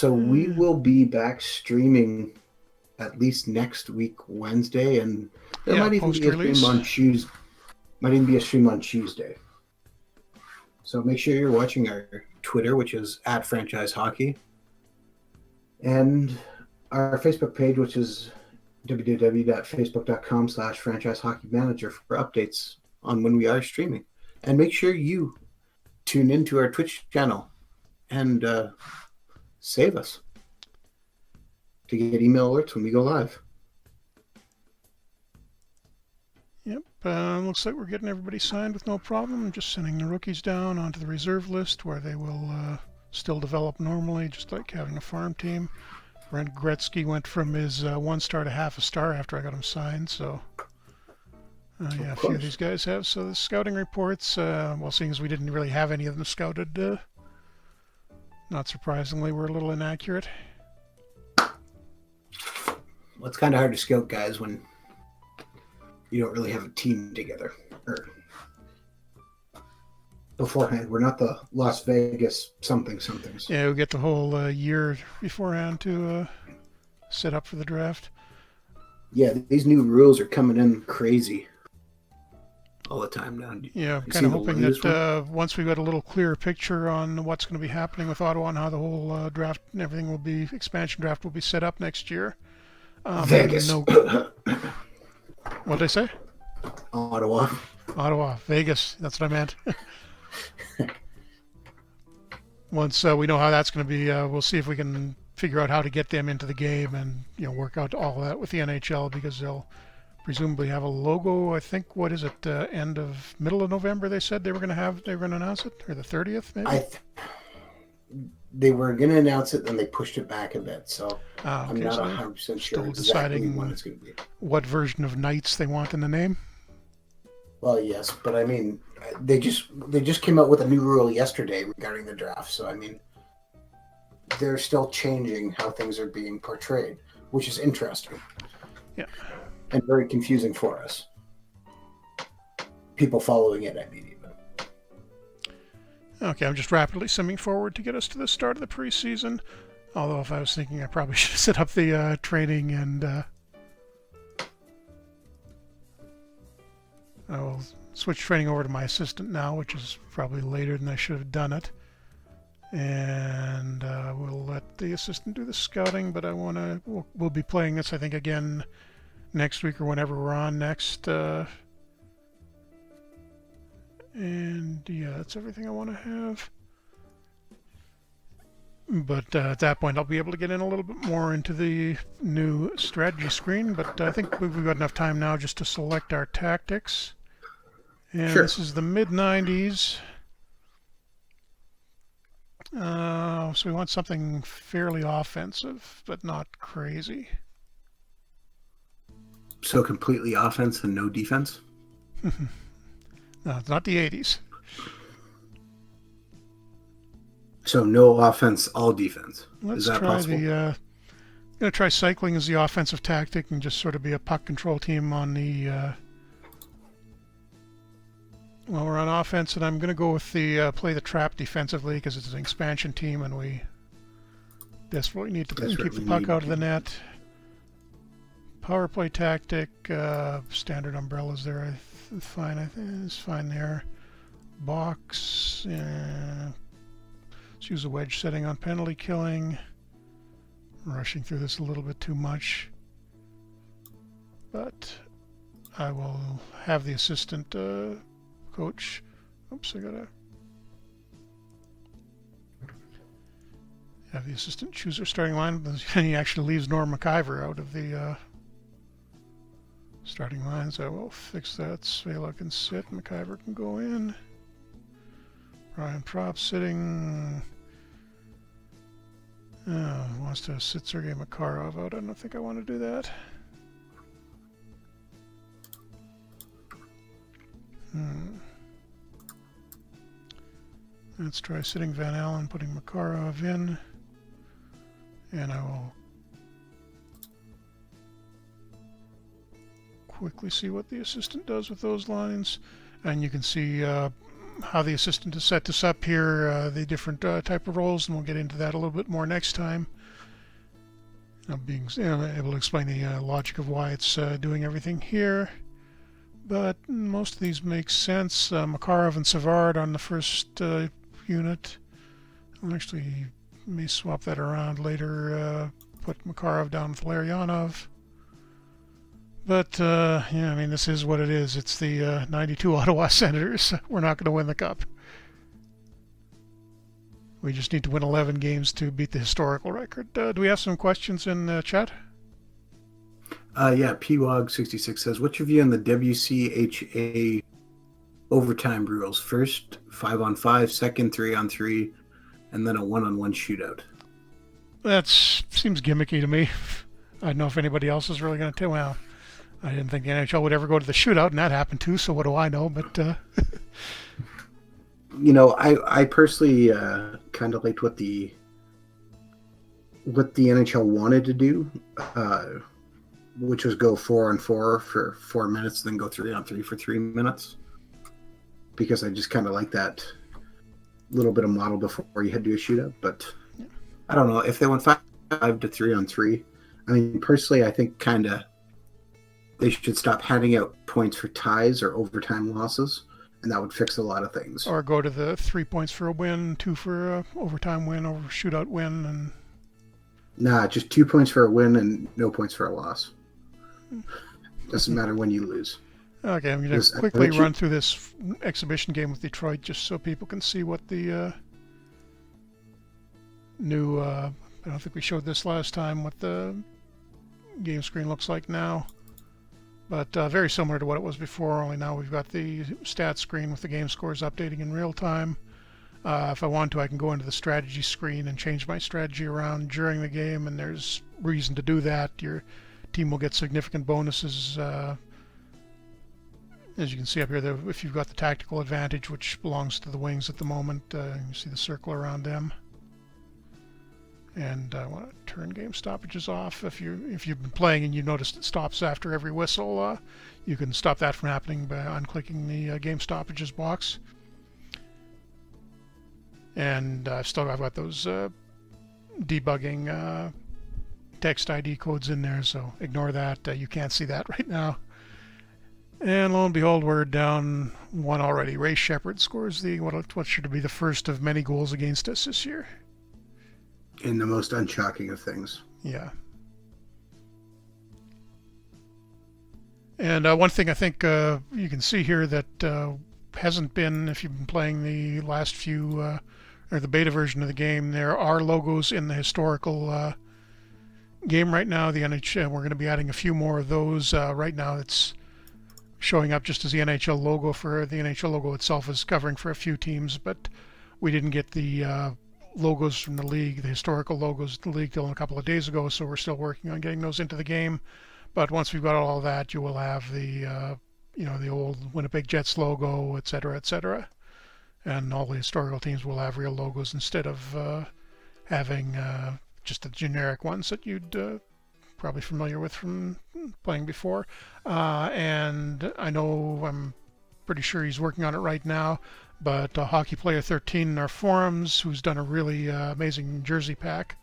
Speaker 1: So we will be back streaming at least next week Wednesday, and there
Speaker 2: Yeah,
Speaker 1: might even
Speaker 2: post
Speaker 1: be a stream
Speaker 2: release.
Speaker 1: on Tuesday. Might even be a stream on Tuesday. So make sure you're watching our Twitter, which is at Franchise Hockey, and our Facebook page, which is www.facebook.com/franchise hockey manager for updates on when we are streaming. And make sure you tune into our Twitch channel and save us to get email alerts when we go live.
Speaker 2: Yep, looks like we're getting everybody signed with no problem. Just sending the rookies down onto the reserve list where they will still develop normally, just like having a farm team. Brent Gretzky went from his 1 star to half a star after I got him signed, so yeah, a few of these guys have. So the scouting reports, well, seeing as we didn't really have any of them scouted, not surprisingly, were a little inaccurate.
Speaker 1: Well, it's kind of hard to scout guys when you don't really have a team together. Or beforehand, we're not the Las Vegas somethings.
Speaker 2: Yeah, we get the whole year beforehand to set up for the draft.
Speaker 1: Yeah, these new rules are coming in crazy all the time now.
Speaker 2: Yeah, I'm kind of hoping that once we got a little clearer picture on what's going to be happening with Ottawa and how the whole draft and everything will be, expansion draft will be set up next year.
Speaker 1: Vegas.
Speaker 2: What'd I say?
Speaker 1: Ottawa.
Speaker 2: Vegas. That's what I meant. Once we know how that's going to be, we'll see if we can figure out how to get them into the game and work out all that with the NHL, because they'll presumably have a logo. I think, what is it? Middle of November. They said they were going to announce it, or the 30th maybe.
Speaker 1: They were going to announce it, then they pushed it back a bit. So
Speaker 2: okay,
Speaker 1: I'm not 100% sure exactly when it's going to be.
Speaker 2: What version of Knights they want in the name.
Speaker 1: Well, yes, but I mean, they just came out with a new rule yesterday regarding the draft. So I mean, they're still changing how things are being portrayed, which is interesting.
Speaker 2: Yeah.
Speaker 1: And very confusing for us. People following it, I mean, even.
Speaker 2: Okay, I'm just rapidly simming forward to get us to the start of the preseason. Although, if I was thinking, I probably should have set up the training, and I will switch training over to my assistant now, which is probably later than I should have done it. And we'll let the assistant do the scouting, but we'll be playing this, I think, again next week or whenever we're on next. And yeah, that's everything I want to have. But at that point, I'll be able to get in a little bit more into the new strategy screen. But I think we've got enough time now just to select our tactics. And sure. This is the mid-90s. So we want something fairly offensive, but not crazy.
Speaker 1: So completely offense and no defense?
Speaker 2: No, it's not the 80s.
Speaker 1: So no offense, all defense.
Speaker 2: Let's
Speaker 1: is that
Speaker 2: try
Speaker 1: possible?
Speaker 2: I'm going to try cycling as the offensive tactic and just sort of be a puck control team on the... Well, we're on offense, and I'm going to go with the play the trap defensively, because it's an expansion team, and we desperately need to keep the puck out of the net. Power play tactic, standard umbrellas there. Fine, I think it's fine there. Box. Let's use a wedge setting on penalty killing. Rushing through this a little bit too much, but I will have the assistant coach. Oops, I gotta have the assistant choose their starting line. And he actually leaves Norm McIver out of the starting lines. I will fix that. Svela can sit. McIver can go in. Brian Prop sitting. Wants to sit Sergei Makarov out. I don't think I want to do that. Let's try sitting Van Allen, putting Makarov in. And I will quickly see what the assistant does with those lines. And you can see how the assistant has set this up here, the different type of roles, and we'll get into that a little bit more next time. I'm being able to explain the logic of why it's doing everything here. But most of these make sense. Makarov and Savard on the first unit. I'll actually may swap that around later. Put Makarov down with Larionov. But, yeah, I mean, this is what it is. It's the 92 Ottawa Senators. We're not going to win the Cup. We just need to win 11 games to beat the historical record. Do we have some questions in the chat?
Speaker 1: Yeah, PWOG66 says, what's your view on the WCHA overtime rules? First, 5-on-5, second, 3-on-3, and then a 1-on-1 shootout.
Speaker 2: That seems gimmicky to me. I don't know if anybody else is really going to tell. Well, I didn't think the NHL would ever go to the shootout, and that happened too, so what do I know? But
Speaker 1: I personally kind of liked what the NHL wanted to do, which was go 4-on-4 for 4 minutes, then go 3-on-3 for 3 minutes, because I just kind of like that little bit of model before you head to a shootout. But I don't know if they went 5 to 3-on-3. I mean, personally, I think kind of they should stop handing out points for ties or overtime losses, and that would fix a lot of things.
Speaker 2: Or go to the 3 points for a win, 2 for a overtime win, or shootout win, and
Speaker 1: Nah, just 2 points for a win and no points for a loss. Doesn't matter when you lose.
Speaker 2: Okay, I'm going to quickly run through this exhibition game with Detroit just so people can see what the new, I don't think we showed this last time, what the game screen looks like now. But very similar to what it was before, only now we've got the stats screen with the game scores updating in real time. If I want to, I can go into the strategy screen and change my strategy around during the game, and there's reason to do that. Your team will get significant bonuses. As you can see up here, if you've got the tactical advantage, which belongs to the wings at the moment, you see the circle around them. And I want to turn game stoppages off. If you've been playing and you noticed it stops after every whistle, you can stop that from happening by unclicking the game stoppages box. And I've got those debugging text ID codes in there, so ignore that. You can't see that right now. And lo and behold, we're down 1 already. Ray Shepard scores what should be the first of many goals against us this year.
Speaker 1: In the most unshocking of things.
Speaker 2: Yeah. And one thing I think you can see here that hasn't been, if you've been playing the last few, or the beta version of the game, there are logos in the historical game right now. The NHL, we're going to be adding a few more of those. Right now it's showing up just as the NHL logo. For the NHL logo itself is covering for a few teams, but we didn't get the logos from the league, the historical logos of the league, till a couple of days ago, so we're still working on getting those into the game. But once we've got all that, you will have the the old Winnipeg Jets logo, etc., etc., and all the historical teams will have real logos instead of having just the generic ones that you'd probably familiar with from playing before. And I know, I'm pretty sure he's working on it right now, but Hockey Player 13 in our forums, who's done a really amazing jersey pack,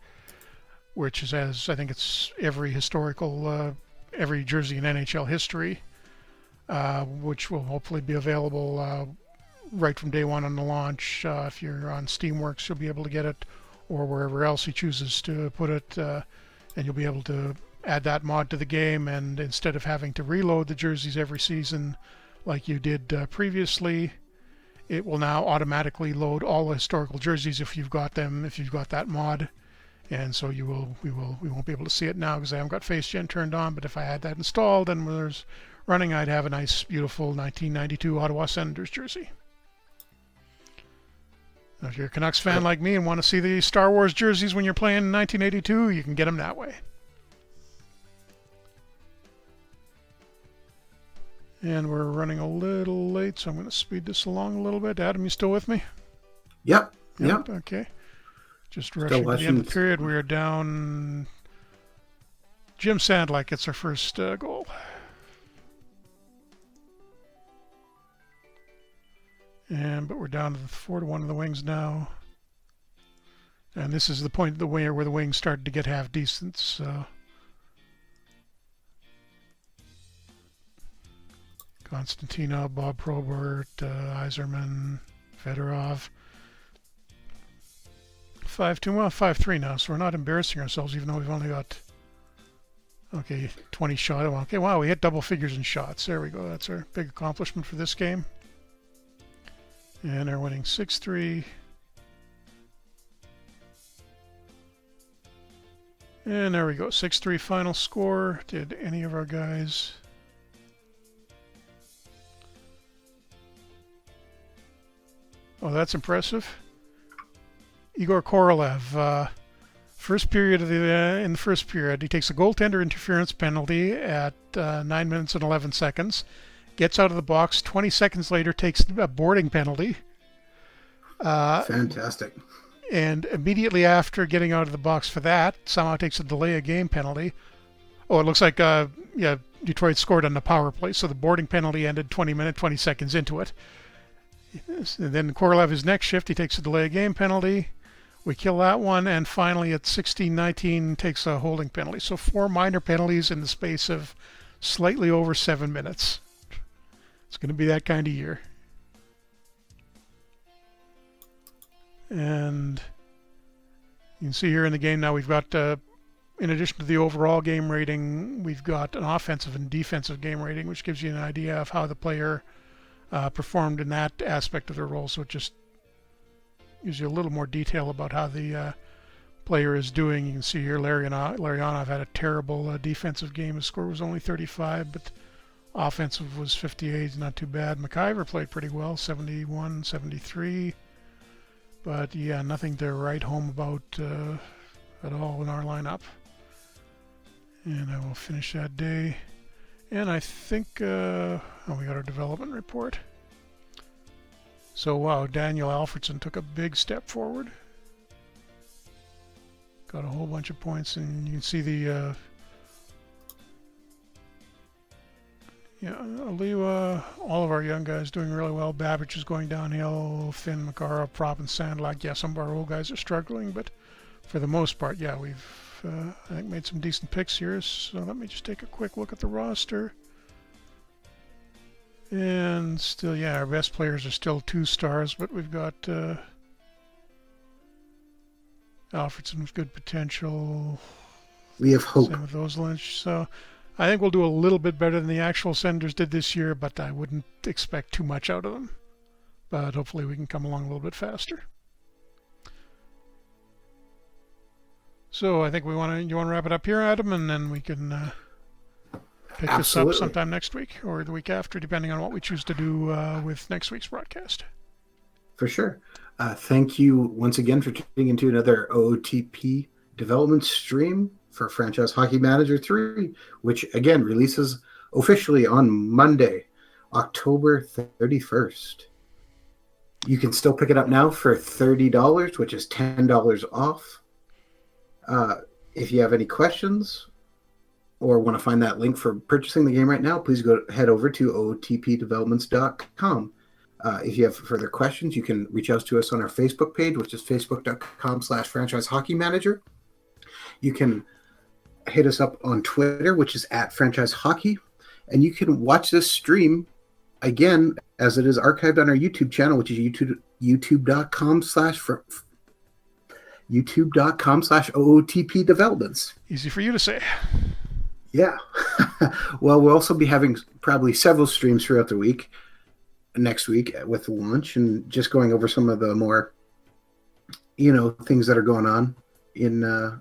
Speaker 2: which has, I think it's every historical, every jersey in NHL history, which will hopefully be available right from day one on the launch. If you're on Steamworks, you'll be able to get it, or wherever else he chooses to put it, and you'll be able to add that mod to the game, and instead of having to reload the jerseys every season like you did previously, it will now automatically load all the historical jerseys if you've got them, if you've got that mod. And so we won't be able to see it now because I haven't got FaceGen turned on, but if I had that installed and was running, I'd have a nice, beautiful 1992 Ottawa Senators jersey. Now, if you're a Canucks fan like me and want to see the Star Wars jerseys when you're playing in 1982, you can get them that way. And we're running a little late, so I'm going to speed this along a little bit. Adam, you still with me?
Speaker 1: Yep.
Speaker 2: Okay. Just rushing to the end of the period. We are down. Jim Sandlak gets our first goal. But we're down to the 4-1 of the wings now. And this is the point of the where the wings started to get half decent. So Konstantinov, Bob Probert, Iserman, Fedorov. 5-2, well, 5-3 now, so we're not embarrassing ourselves, even though we've only got, okay, 20 shots. Okay, wow, we hit double figures in shots. There we go. That's our big accomplishment for this game. And they're winning 6-3. And there we go, 6-3 final score. Did any of our guys... Oh, that's impressive. Igor Korolev, first period of in the first period, he takes a goaltender interference penalty at 9 minutes and 11 seconds. Gets out of the box. 20 seconds later, takes a boarding penalty.
Speaker 1: Fantastic.
Speaker 2: And immediately after getting out of the box for that, somehow takes a delay of game penalty. Oh, it looks like Detroit scored on the power play, so the boarding penalty ended 20 seconds into it. And then Korolev, his next shift, he takes a delay of game penalty. We kill that one, and finally at 16-19 takes a holding penalty. So 4 minor penalties in the space of slightly over 7 minutes. It's going to be that kind of year. And you can see here in the game now we've got, in addition to the overall game rating, we've got an offensive and defensive game rating, which gives you an idea of how the player performed in that aspect of their role. So it just gives you a little more detail about how the player is doing. You can see here Larionov had a terrible defensive game. His score was only 35, but offensive was 58. Not too bad. McIver played pretty well, 71, 73. But yeah, nothing to write home about at all in our lineup. And I will finish that day. And I think, we got our development report. So wow, Daniel Alfredson took a big step forward. Got a whole bunch of points, and you can see the Aliwa, all of our young guys doing really well. Babbage is going downhill. Finn, Makara, Prop, and Sandlak. Yeah, some of our old guys are struggling, but for the most part, yeah, we've I think made some decent picks here. So let me just take a quick look at the roster. And still, yeah, our best players are still 2 stars, but we've got Alfredson with good potential.
Speaker 1: We have hope.
Speaker 2: Same with those Lynch. So I think we'll do a little bit better than the actual Senators did this year, but I wouldn't expect too much out of them. But hopefully we can come along a little bit faster. So I think you want to wrap it up here, Adam, and then we can pick this up sometime next week or the week after, depending on what we choose to do with next week's broadcast.
Speaker 1: For sure. Thank you once again for tuning into another OOTP development stream for Franchise Hockey Manager 3, which again releases officially on Monday, October 31st. You can still pick it up now for $30, which is $10 off. If you have any questions or want to find that link for purchasing the game right now, please head over to ootpdevelopments.com. If you have further questions, you can reach out to us on our Facebook page, which is facebook.com/franchise hockey manager. You can hit us up on Twitter, which is @franchise hockey. And you can watch this stream again as it is archived on our YouTube channel, which is youtube.com/OOTP developments.
Speaker 2: Easy for you to say.
Speaker 1: Yeah. Well, we'll also be having probably several streams throughout the week, next week with the launch, and just going over some of the more, things that are going on in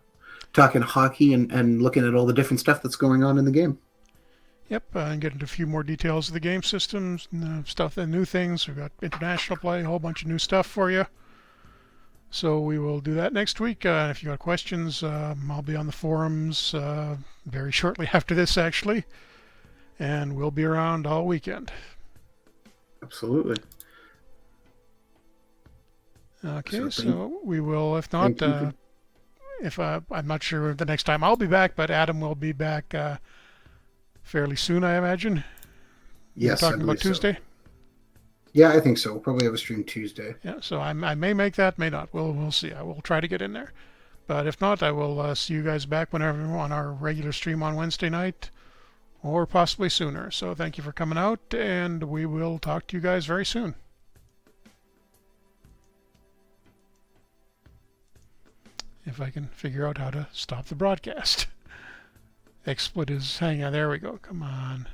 Speaker 1: talking hockey and looking at all the different stuff that's going on in the game.
Speaker 2: Yep, and get into a few more details of the game systems, stuff and new things. We've got international play, a whole bunch of new stuff for you. So we will do that next week. If you got questions, I'll be on the forums very shortly after this, actually. And we'll be around all weekend.
Speaker 1: Absolutely.
Speaker 2: Okay, so we will, if not, I'm not sure the next time I'll be back, but Adam will be back fairly soon, I imagine.
Speaker 1: Yes,
Speaker 2: We're talking about Tuesday?
Speaker 1: Yeah, I think so. We'll probably have a stream Tuesday.
Speaker 2: Yeah, so I may make that, may not. We'll see. I will try to get in there. But if not, I will see you guys back whenever on our regular stream on Wednesday night or possibly sooner. So thank you for coming out, and we will talk to you guys very soon. If I can figure out how to stop the broadcast. XSplit is hang on. There we go. Come on.